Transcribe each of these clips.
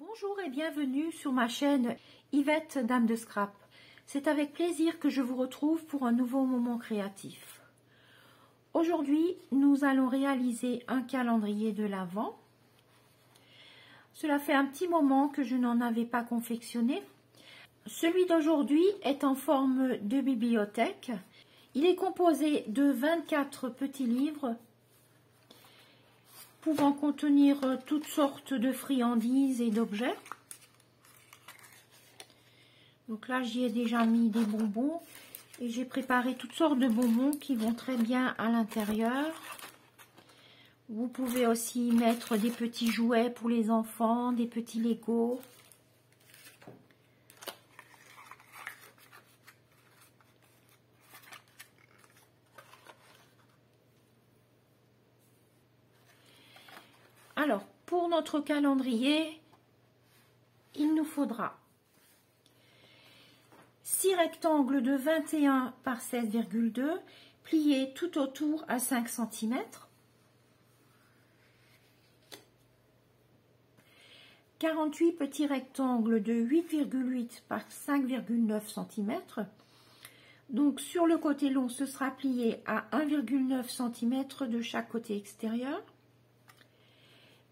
Bonjour et bienvenue sur ma chaîne Yvette Dame de Scrap. C'est avec plaisir que je vous retrouve pour un nouveau moment créatif. Aujourd'hui, nous allons réaliser un calendrier de l'Avent. Cela fait un petit moment que je n'en avais pas confectionné. Celui d'aujourd'hui est en forme de bibliothèque. Il est composé de 24 petits livres pouvant contenir toutes sortes de friandises et d'objets. Donc là, j'y ai déjà mis des bonbons et j'ai préparé toutes sortes de bonbons qui vont très bien à l'intérieur. Vous pouvez aussi mettre des petits jouets pour les enfants, des petits Lego. Alors, pour notre calendrier, il nous faudra 6 rectangles de 21 par 16,2 pliés tout autour à 5 cm. 48 petits rectangles de 8,8 par 5,9 cm. Donc sur le côté long, ce sera plié à 1,9 cm de chaque côté extérieur.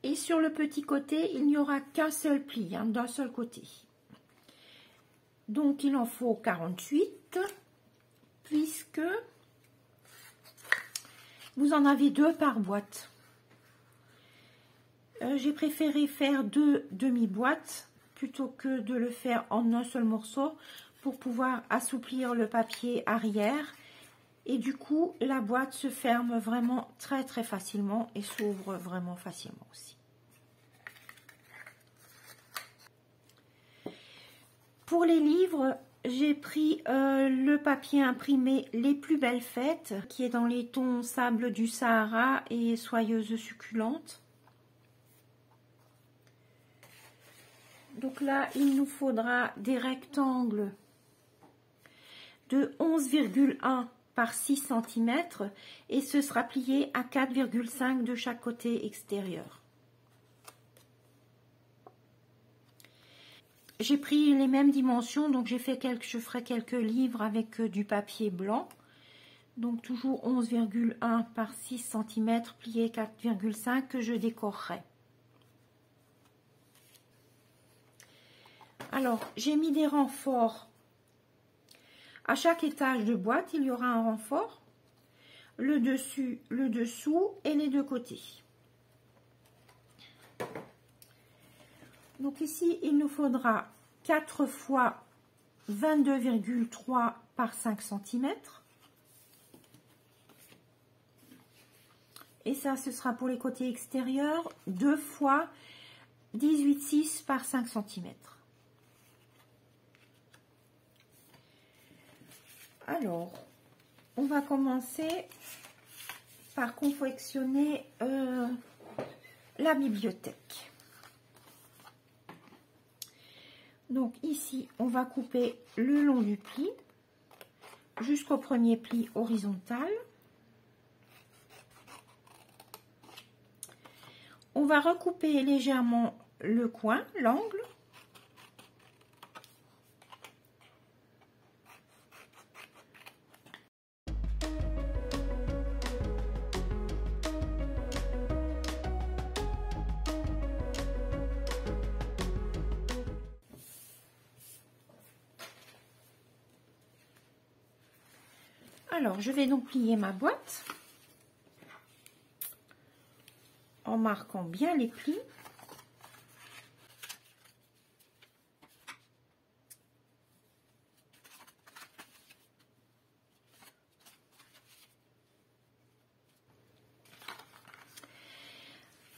Et sur le petit côté, il n'y aura qu'un seul pli, d'un seul côté. Donc il en faut 48, puisque vous en avez 2 par boîte. J'ai préféré faire 2 demi-boîtes plutôt que de le faire en un seul morceau pour pouvoir assouplir le papier arrière. Et du coup, la boîte se ferme vraiment très facilement et s'ouvre vraiment facilement aussi. Pour les livres, j'ai pris le papier imprimé Les Plus Belles Fêtes, qui est dans les tons sable du Sahara et soyeuse succulente. Donc là, il nous faudra des rectangles de 11,1 par 6 cm et ce sera plié à 4,5 de chaque côté extérieur. J'ai pris les mêmes dimensions, donc je ferai quelques livres avec du papier blanc. Donc toujours 11,1 par 6 cm plié 4,5 que je décorerai. Alors, j'ai mis des renforts. À chaque étage de boîte, il y aura un renfort. Le dessus, le dessous et les deux côtés. Donc ici, il nous faudra 4 fois 22,3 par 5 cm. Et ça, ce sera pour les côtés extérieurs, 2 fois 18,6 par 5 cm. Alors, on va commencer par confectionner la bibliothèque. Donc ici, on va couper le long du pli jusqu'au premier pli horizontal. On va recouper légèrement le coin, l'angle. Alors, je vais donc plier ma boîte en marquant bien les plis.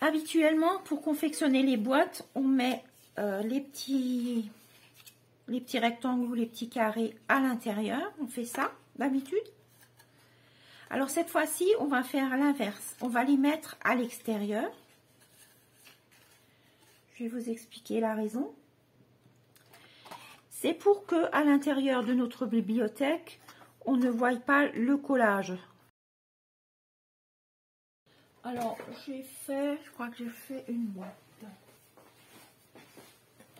Habituellement, pour confectionner les boîtes, on met les petits rectangles ou les petits carrés à l'intérieur. On fait ça d'habitude. Alors cette fois-ci, on va faire l'inverse. On va les mettre à l'extérieur. Je vais vous expliquer la raison. C'est pour que à l'intérieur de notre bibliothèque, on ne voie pas le collage. Alors, je crois que j'ai fait une boîte.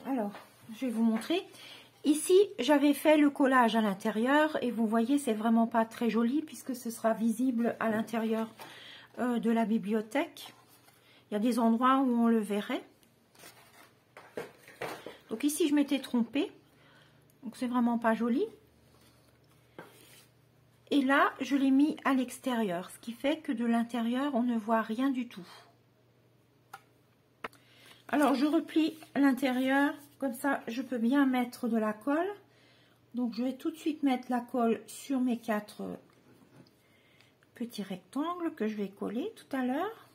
Alors, je vais vous montrer. Ici, j'avais fait le collage à l'intérieur et vous voyez, c'est vraiment pas très joli puisque ce sera visible à l'intérieur de la bibliothèque. Il y a des endroits où on le verrait. Donc ici, je m'étais trompée. Donc c'est vraiment pas joli. Et là, je l'ai mis à l'extérieur, ce qui fait que de l'intérieur, on ne voit rien du tout. Alors, je replie l'intérieur. Comme ça, je peux bien mettre de la colle. Donc, je vais tout de suite mettre la colle sur mes 4 petits rectangles que je vais coller tout à l'heure.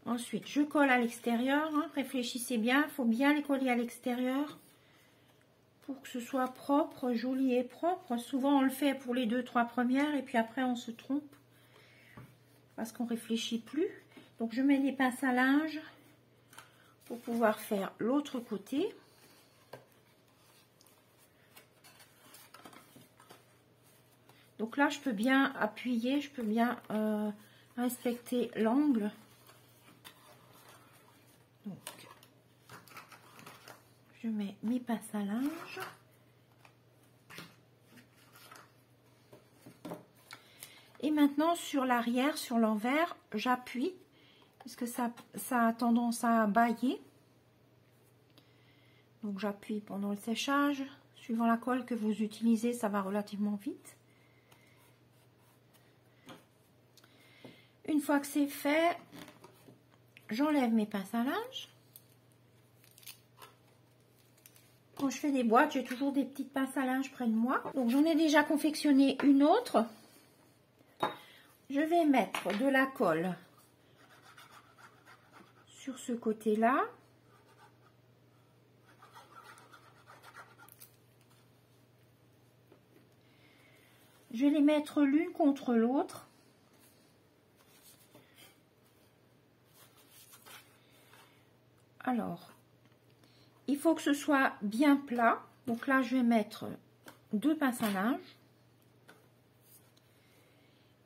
Ensuite, je colle à l'extérieur. Hein. Réfléchissez bien, il faut bien les coller à l'extérieur pour que ce soit propre, joli et propre. Souvent, on le fait pour les 2-3 premières et puis après, on se trompe parce qu'on réfléchit plus. Donc, je mets des pinces à linge pour pouvoir faire l'autre côté. Donc là, je peux bien appuyer, je peux bien respecter l'angle. Donc, je mets mes pinces à linge. Et maintenant, sur l'arrière, sur l'envers, j'appuie, puisque ça a tendance à bailler. Donc, j'appuie pendant le séchage. Suivant la colle que vous utilisez, ça va relativement vite. Une fois que c'est fait, j'enlève mes pinces à linge. Quand je fais des boîtes, j'ai toujours des petites pinces à linge près de moi. Donc, j'en ai déjà confectionné une autre. Je vais mettre de la colle sur ce côté-là. Je vais les mettre l'une contre l'autre. Alors, il faut que ce soit bien plat. Donc là, je vais mettre 2 pinces à linge.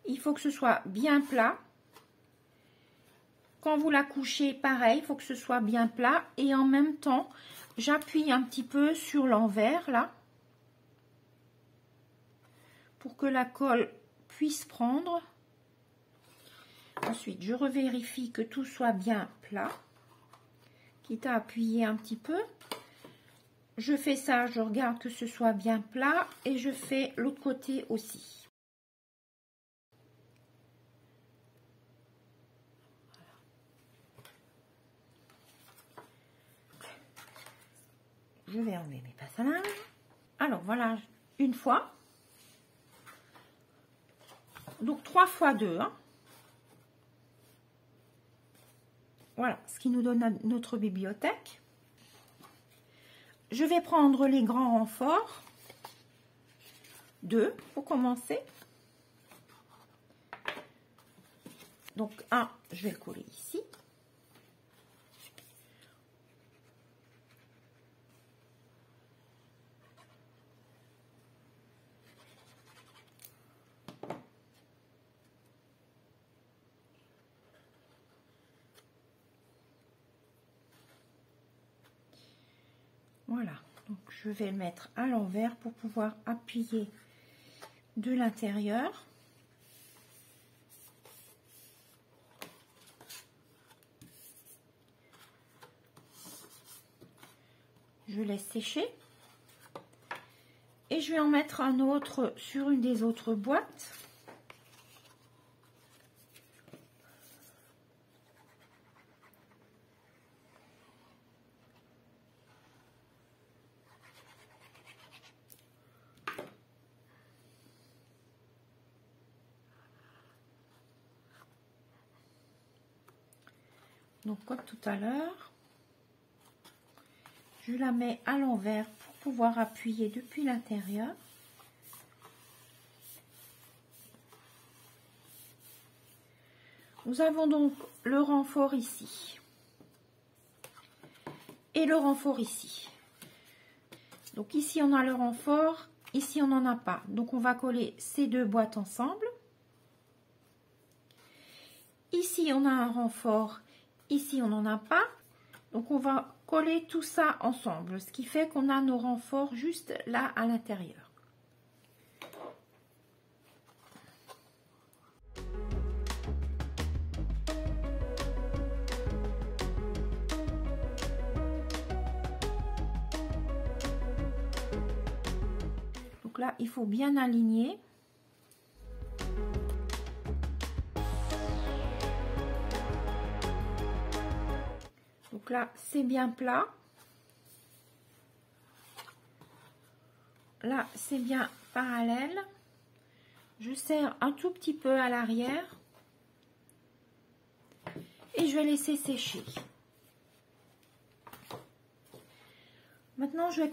Il faut que ce soit bien plat. Quand vous la couchez, pareil, il faut que ce soit bien plat. Et en même temps, j'appuie un petit peu sur l'envers, là. Pour que la colle puisse prendre. Ensuite, je revérifie que tout soit bien plat. Quitte à appuyer un petit peu. Je fais ça, je regarde que ce soit bien plat. Et je fais l'autre côté aussi. Je vais enlever mes pinces à linge. Alors voilà, une fois. Donc 3 fois 2. Hein. Voilà, ce qui nous donne notre bibliothèque. Je vais prendre les grands renforts. 2 pour commencer. Donc un, je vais le coller ici. Voilà, donc je vais le mettre à l'envers pour pouvoir appuyer de l'intérieur. Je laisse sécher. Et je vais en mettre un autre sur une des autres boîtes. Donc comme tout à l'heure, je la mets à l'envers pour pouvoir appuyer depuis l'intérieur. Nous avons donc le renfort ici et le renfort ici. Donc ici on a le renfort Ici, on n'en a pas. Donc, on va coller ces deux boîtes ensemble. Ici, on a un renfort. Ici, on n'en a pas. Donc, on va coller tout ça ensemble. Ce qui fait qu'on a nos renforts juste là à l'intérieur. Donc là, il faut bien aligner. Donc là, c'est bien plat. Là, c'est bien parallèle. Je serre un tout petit peu à l'arrière. Et je vais laisser sécher. Maintenant, je vais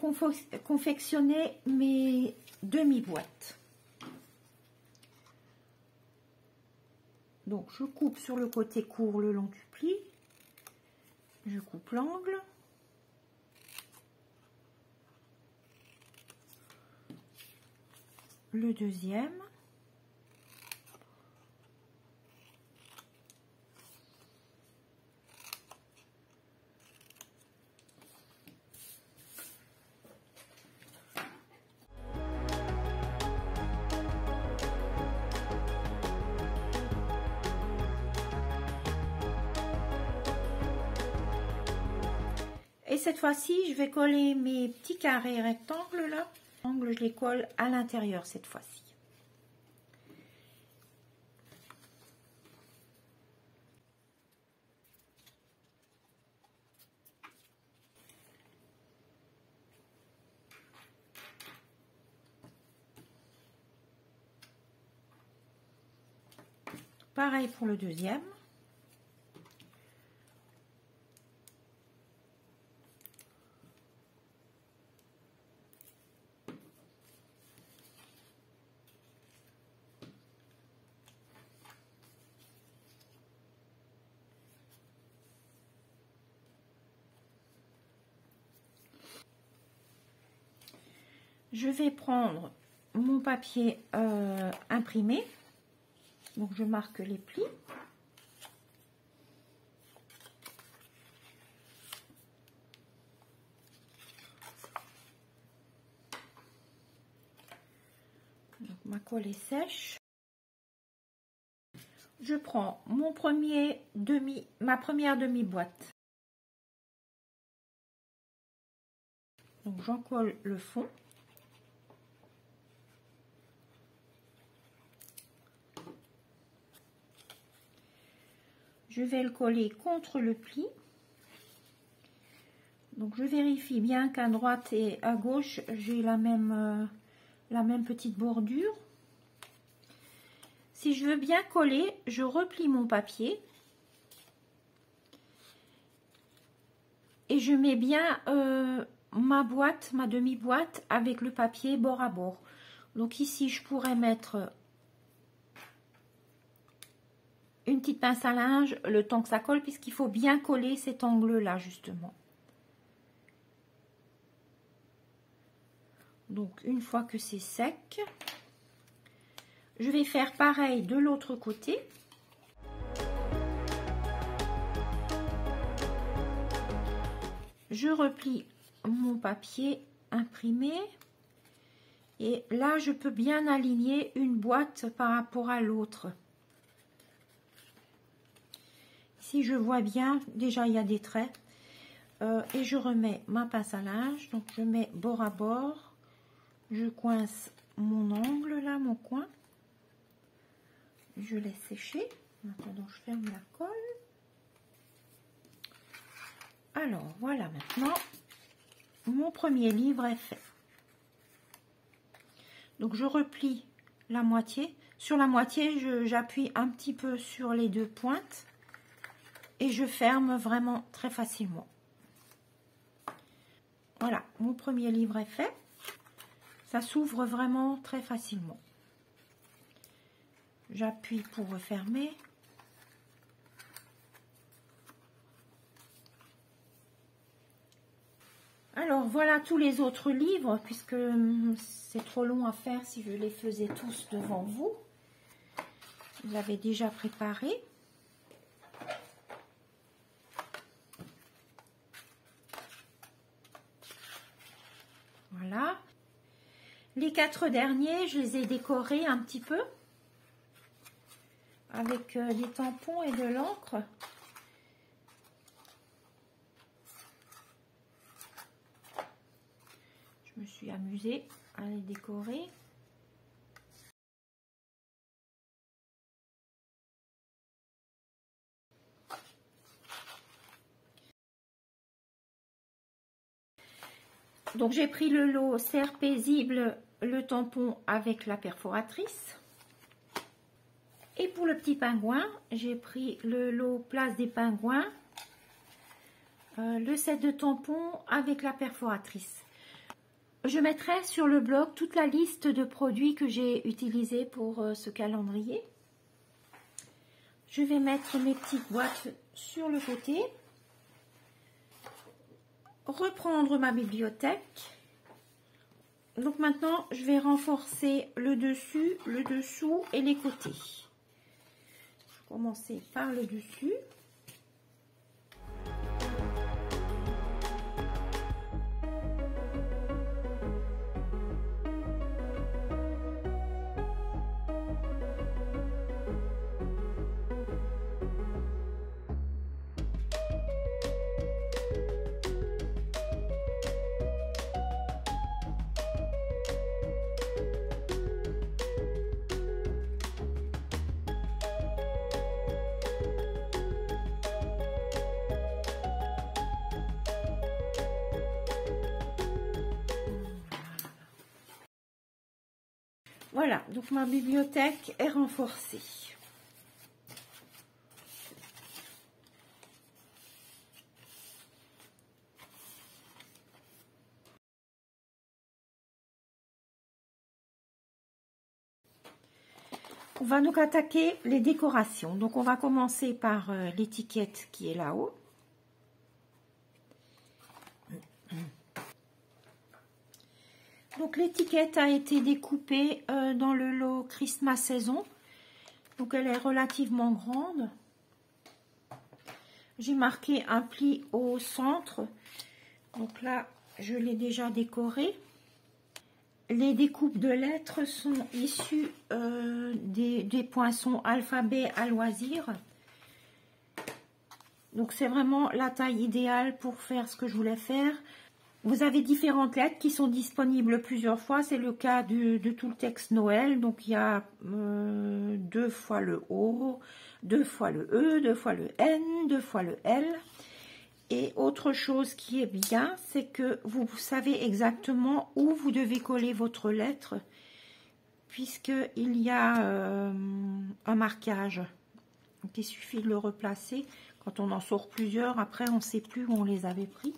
confectionner mes demi-boîtes. Donc, je coupe sur le côté court le long du pli. Je coupe l'angle. Le deuxième. Et cette fois-ci, je vais coller mes petits carrés rectangles là. Je les colle à l'intérieur cette fois-ci. Pareil pour le deuxième. Je vais prendre mon papier imprimé. Donc, je marque les plis. Donc, ma colle est sèche. Je prends ma première demi-boîte. Donc, j'en colle le fond. Je vais le coller contre le pli. Donc, je vérifie bien qu'à droite et à gauche, j'ai la même petite bordure. Si je veux bien coller, je replie mon papier. Et je mets bien ma demi-boîte avec le papier bord à bord. Donc ici, je pourrais mettre une petite pince à linge le temps que ça colle, puisqu'il faut bien coller cet angle-là, justement. Donc, une fois que c'est sec, je vais faire pareil de l'autre côté. Je replie mon papier imprimé. Et là, je peux bien aligner une boîte par rapport à l'autre. Ici, je vois bien, déjà, il y a des traits. Et je remets ma pince à linge. Donc, je mets bord à bord. Je coince mon angle, là, mon coin. Je laisse sécher. En attendant, je ferme la colle. Alors, voilà maintenant, mon premier livre est fait. Donc, je replie la moitié. Sur la moitié, j'appuie un petit peu sur les deux pointes. Et je ferme vraiment très facilement. Voilà, mon premier livre est fait. Ça s'ouvre vraiment très facilement. J'appuie pour refermer. Alors voilà tous les autres livres, puisque c'est trop long à faire si je les faisais tous devant vous. Je l'avais déjà préparé. Voilà. Les 4 derniers, je les ai décorés un petit peu avec des tampons et de l'encre. Je me suis amusée à les décorer. Donc j'ai pris le lot Serre paisible, le tampon avec la perforatrice. Et pour le petit pingouin, j'ai pris le lot Place des pingouins, le set de tampons avec la perforatrice. Je mettrai sur le blog toute la liste de produits que j'ai utilisés pour ce calendrier. Je vais mettre mes petites boîtes sur le côté. Reprendre ma bibliothèque. Donc maintenant, je vais renforcer le dessus, le dessous et les côtés. Je vais commencer par le dessus. Voilà, donc ma bibliothèque est renforcée. On va donc attaquer les décorations. Donc on va commencer par l'étiquette qui est là-haut. Donc l'étiquette a été découpée dans le lot Christmas Saison. Donc elle est relativement grande. J'ai marqué un pli au centre. Donc là, je l'ai déjà décoré. Les découpes de lettres sont issues des poinçons alphabet à loisir. Donc c'est vraiment la taille idéale pour faire ce que je voulais faire. Vous avez différentes lettres qui sont disponibles plusieurs fois. C'est le cas de tout le texte Noël. Donc il y a 2 fois le O, 2 fois le E, 2 fois le N, 2 fois le L. Et autre chose qui est bien, c'est que vous savez exactement où vous devez coller votre lettre, puisqu'il y a un marquage. Donc il suffit de le replacer. Quand on en sort plusieurs, après on ne sait plus où on les avait pris.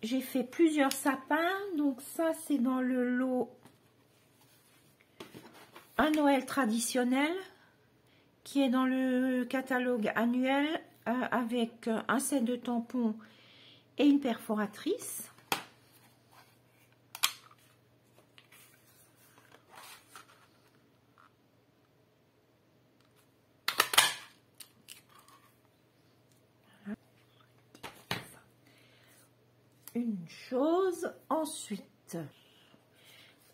J'ai fait plusieurs sapins, donc ça c'est dans le lot Un Noël traditionnel, qui est dans le catalogue annuel avec un set de tampons et une perforatrice. Une chose. Ensuite,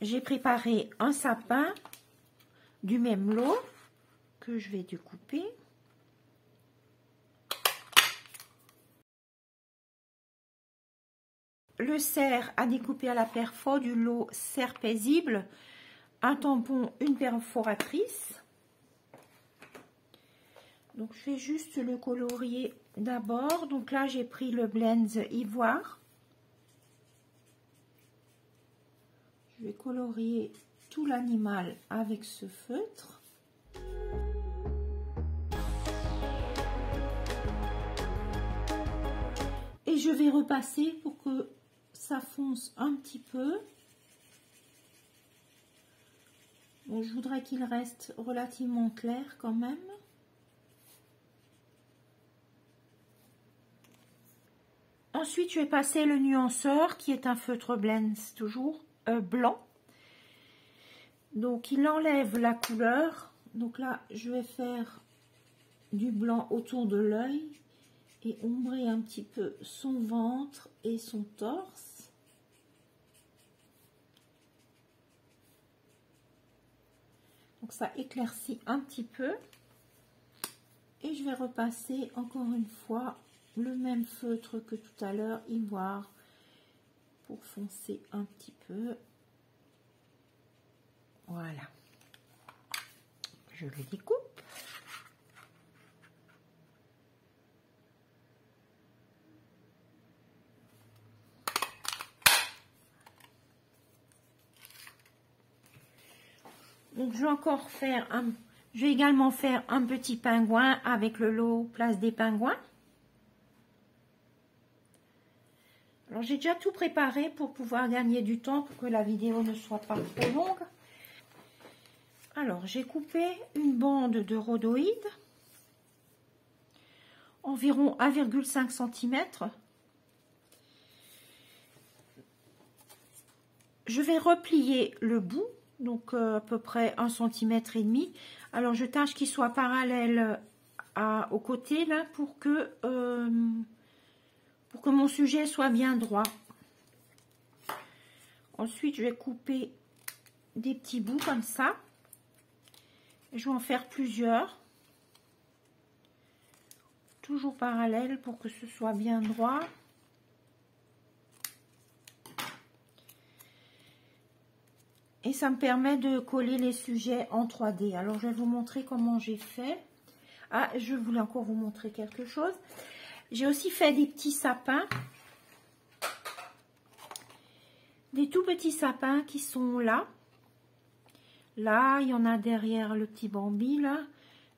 j'ai préparé un sapin du même lot que je vais découper. Le cerf à découper à la perfo du lot Serre paisible, un tampon, une perforatrice. Donc je vais juste le colorier d'abord. Donc là j'ai pris le Blends ivoire. Je vais colorier tout l'animal avec ce feutre. Et je vais repasser pour que ça fonce un petit peu. Bon, je voudrais qu'il reste relativement clair quand même. Ensuite, je vais passer le nuanceur qui est un feutre blend toujours blanc. Donc, il enlève la couleur. Donc là, je vais faire du blanc autour de l'œil et ombrer un petit peu son ventre et son torse. Donc, ça éclaircit un petit peu. Et je vais repasser encore une fois le même feutre que tout à l'heure, ivoire, pour foncer un petit peu. Voilà. Je le découpe. Donc je vais encore faire je vais également faire un petit pingouin avec le lot Place des Pingouins. Alors j'ai déjà tout préparé pour pouvoir gagner du temps, pour que la vidéo ne soit pas trop longue. Alors j'ai coupé une bande de rhodoïde, environ 1,5 cm. Je vais replier le bout, donc à peu près 1,5 cm. Alors je tâche qu'il soit parallèle au côté là pour que mon sujet soit bien droit. Ensuite je vais couper des petits bouts comme ça. Je vais en faire plusieurs. Toujours parallèle pour que ce soit bien droit. Et ça me permet de coller les sujets en 3D. Alors, je vais vous montrer comment j'ai fait. Ah, je voulais encore vous montrer quelque chose. J'ai aussi fait des petits sapins. Des tout petits sapins qui sont là. Là, il y en a derrière le petit Bambi, là.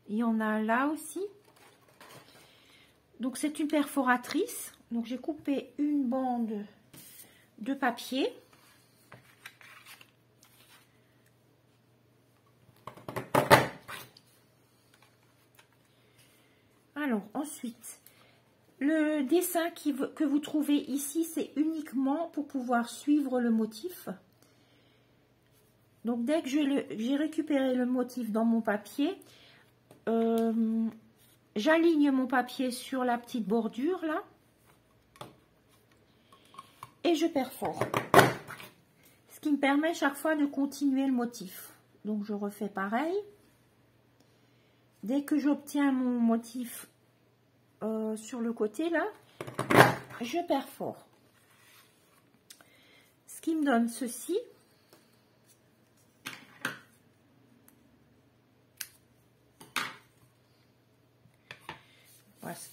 Il y en a là aussi. Donc, c'est une perforatrice. Donc, j'ai coupé une bande de papier. Alors, ensuite, le dessin que vous trouvez ici, c'est uniquement pour pouvoir suivre le motif. Donc, dès que j'ai récupéré le motif dans mon papier, j'aligne mon papier sur la petite bordure, là. Et je perfore. Ce qui me permet chaque fois de continuer le motif. Donc, je refais pareil. Dès que j'obtiens mon motif sur le côté là, je perfore. Ce qui me donne ceci.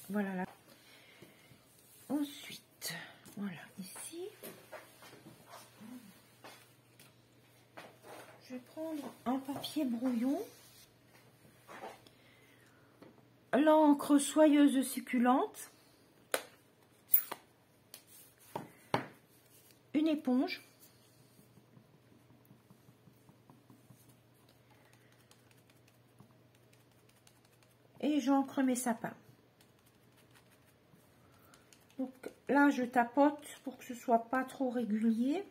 Voilà là. Ensuite, voilà ici. Je vais prendre un papier brouillon. L'encre soyeuse succulente, une éponge, et j'encre mes sapins. Donc là, je tapote pour que ce soit pas trop régulier.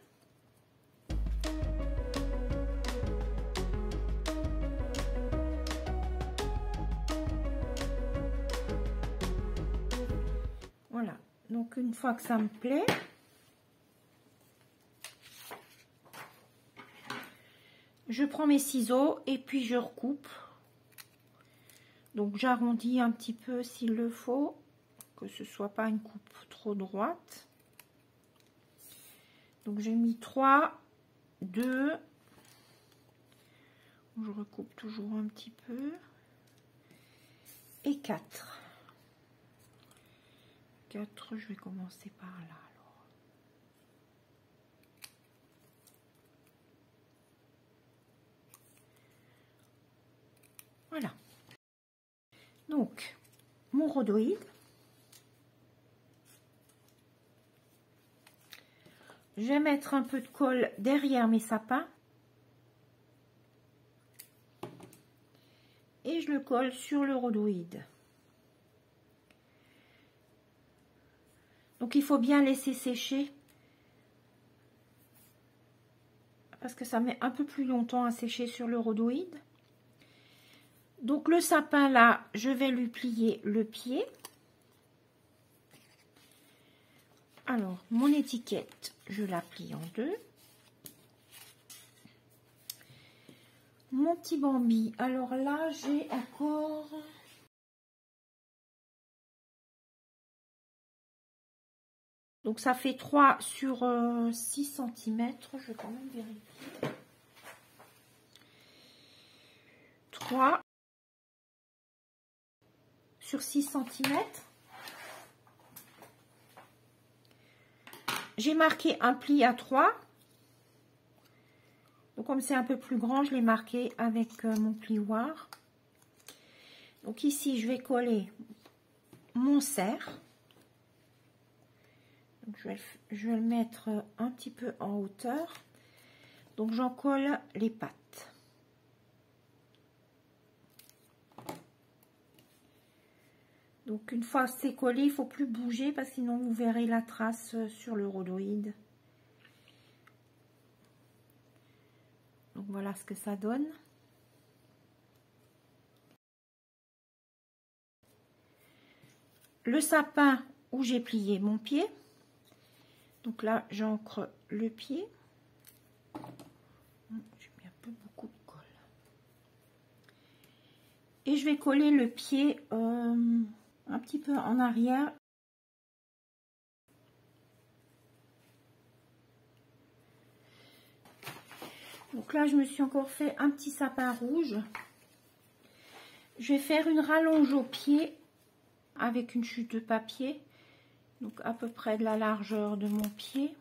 Voilà, donc une fois que ça me plaît, je prends mes ciseaux et puis je recoupe. Donc j'arrondis un petit peu s'il le faut, que ce soit pas une coupe trop droite. Donc j'ai mis 3, 2, je recoupe toujours un petit peu, et 4. 4, je vais commencer par là alors. Voilà. Donc, mon rhodoïde. Je vais mettre un peu de colle derrière mes sapins. Et je le colle sur le rhodoïde. Donc il faut bien laisser sécher. Parce que ça met un peu plus longtemps à sécher sur le rhodoïde. Donc le sapin là, je vais lui plier le pied. Alors mon étiquette, je la plie en deux. Mon petit Bambi, alors là j'ai encore... Donc ça fait 3 sur 6 cm, je vais quand même vérifier. 3 sur 6 cm. J'ai marqué un pli à 3. Donc comme c'est un peu plus grand, je l'ai marqué avec mon plioir. Donc ici, je vais coller mon cerf. Donc, je vais le mettre un petit peu en hauteur. Donc j'en colle les pattes. Donc une fois c'est collé, il ne faut plus bouger parce que sinon vous verrez la trace sur le rhodoïde. Donc voilà ce que ça donne. Le sapin où j'ai plié mon pied. Donc là j'ancre le pied. J'ai mis un peu beaucoup de colle. Et je vais coller le pied un petit peu en arrière. Donc là, je me suis encore fait un petit sapin rouge. Je vais faire une rallonge au pied avec une chute de papier. Donc à peu près de la largeur de mon pied.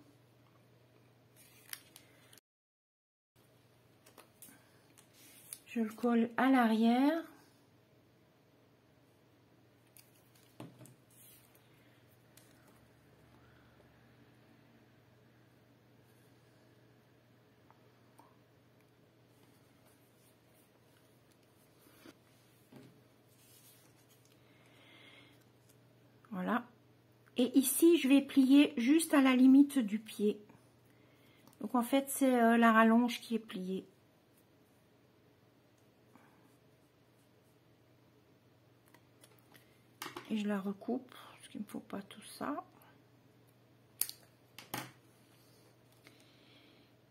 Je le colle à l'arrière. Voilà. Et ici, je vais plier juste à la limite du pied. Donc en fait, c'est la rallonge qui est pliée. Et je la recoupe, parce qu'il ne me faut pas tout ça.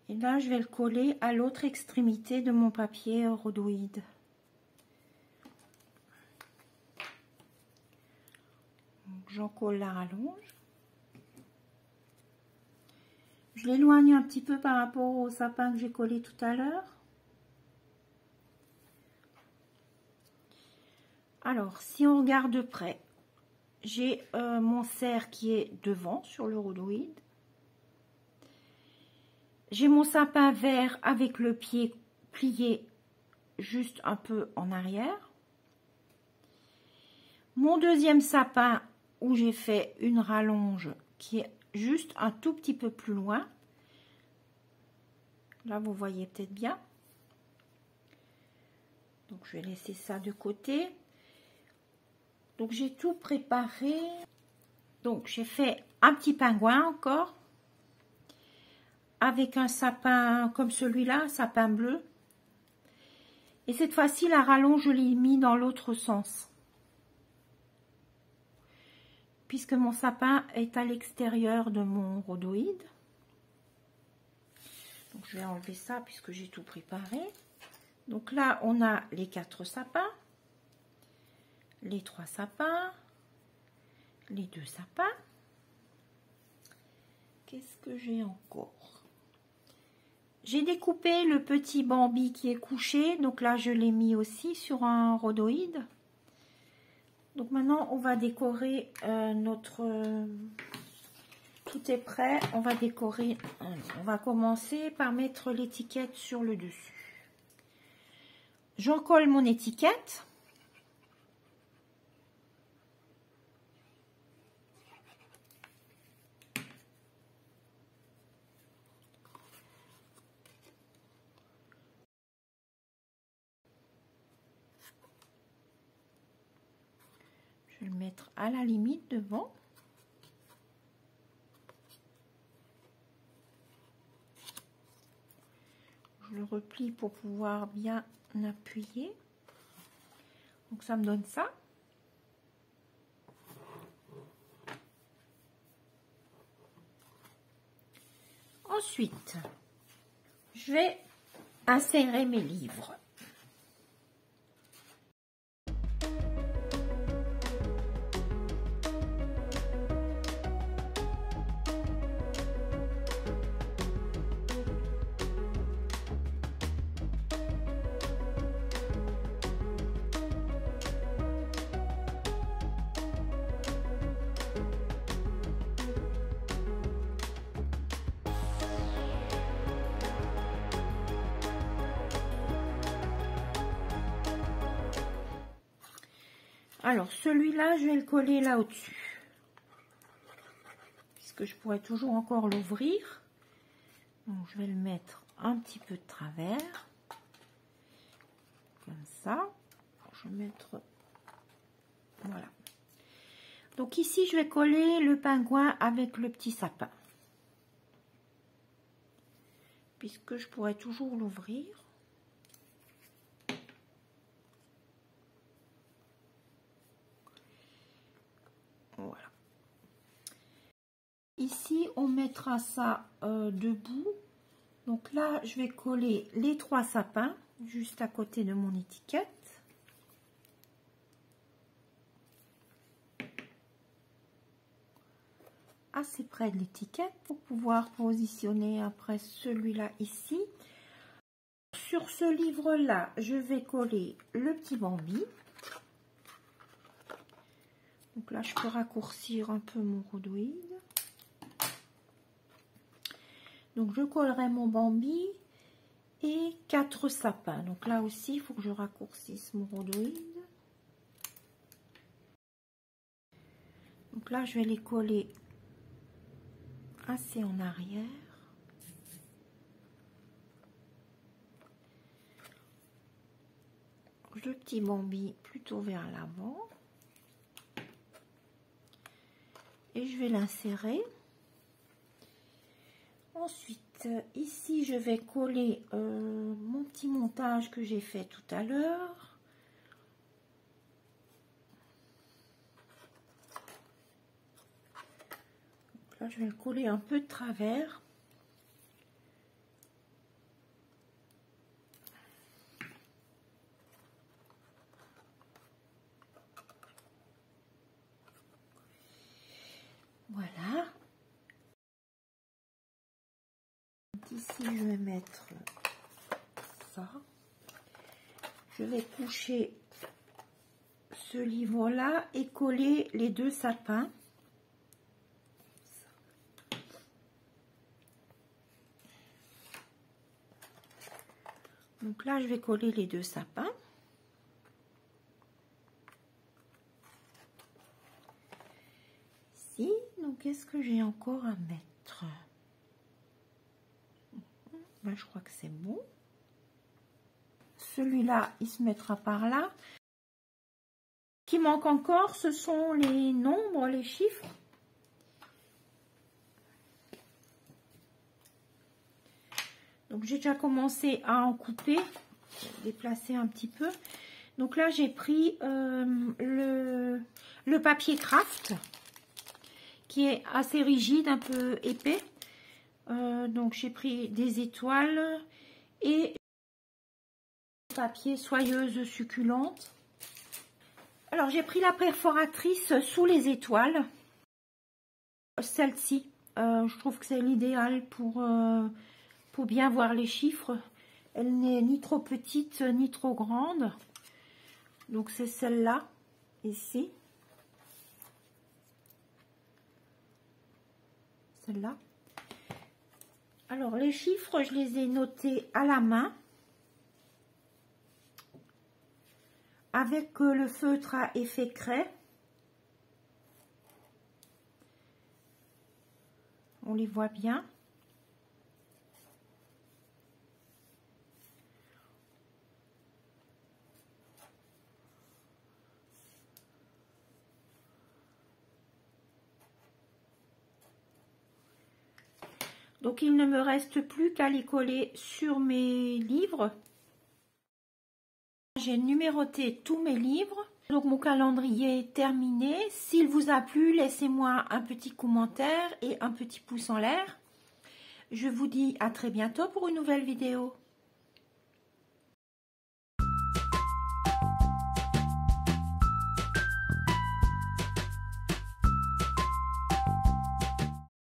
Et là, je vais le coller à l'autre extrémité de mon papier rhodoïde. J'en colle la rallonge. Je l'éloigne un petit peu par rapport au sapin que j'ai collé tout à l'heure. Alors, si on regarde de près, j'ai mon cerf qui est devant sur le rhodoïde. J'ai mon sapin vert avec le pied plié juste un peu en arrière. Mon deuxième sapin où j'ai fait une rallonge qui est juste un tout petit peu plus loin. Là, vous voyez peut-être bien. Donc, je vais laisser ça de côté. Donc, j'ai tout préparé. Donc, j'ai fait un petit pingouin encore. Avec un sapin comme celui-là, un sapin bleu. Et cette fois-ci, la rallonge, je l'ai mis dans l'autre sens. Puisque mon sapin est à l'extérieur de mon rhodoïde. Donc, je vais enlever ça puisque j'ai tout préparé. Donc là, on a les 4 sapins, les 3 sapins, les 2 sapins. Qu'est-ce que j'ai encore? J'ai découpé le petit Bambi qui est couché. Donc là, je l'ai mis aussi sur un rhodoïde. Donc maintenant, on va décorer notre... Tout est prêt. On va décorer. On va commencer par mettre l'étiquette sur le dessus. J'en colle mon étiquette. Je vais le mettre à la limite devant. je le replie pour pouvoir bien appuyer. Donc ça me donne ça. Ensuite, je vais insérer mes livres. Alors, celui-là, je vais le coller là au-dessus. Puisque je pourrais toujours encore l'ouvrir. Donc, je vais le mettre un petit peu de travers. Comme ça. Je vais mettre... Voilà. Donc, ici, je vais coller le pingouin avec le petit sapin. Puisque je pourrais toujours l'ouvrir. Voilà. Ici, on mettra ça debout. Donc là, je vais coller les 3 sapins juste à côté de mon étiquette. Assez près de l'étiquette pour pouvoir positionner après celui-là ici. Sur ce livre-là, je vais coller le petit Bambi. Donc là, je peux raccourcir un peu mon rhodoïde. Donc, je collerai mon Bambi et 4 sapins. Donc là aussi, il faut que je raccourcisse mon rhodoïde. Donc là, je vais les coller assez en arrière. Le petit Bambi plutôt vers l'avant. Et je vais l'insérer. Ensuite, ici, je vais coller mon petit montage que j'ai fait tout à l'heure. Là, je vais le coller un peu de travers. Voilà. Ici, je vais mettre ça. Je vais coucher ce livre-là et coller les 2 sapins. Donc là, je vais coller les 2 sapins. Ici, donc qu'est-ce que j'ai encore à mettre? Ben, je crois que c'est bon. Celui-là, il se mettra par là. Ce qui manque encore, ce sont les nombres, les chiffres. Donc, j'ai déjà commencé à en couper, déplacer un petit peu. Donc là, j'ai pris le papier craft, qui est assez rigide, un peu épais. Donc, j'ai pris des étoiles et papier soyeuse succulente. Alors, j'ai pris la perforatrice sous les étoiles. Celle-ci, je trouve que c'est l'idéal pour bien voir les chiffres. Elle n'est ni trop petite ni trop grande. Donc, c'est celle-là, ici. Celle-là. Alors, les chiffres, je les ai notés à la main. Avec le feutre à effet craie. On les voit bien. Donc il ne me reste plus qu'à les coller sur mes livres. J'ai numéroté tous mes livres. Donc mon calendrier est terminé. S'il vous a plu, laissez-moi un petit commentaire et un petit pouce en l'air. Je vous dis à très bientôt pour une nouvelle vidéo.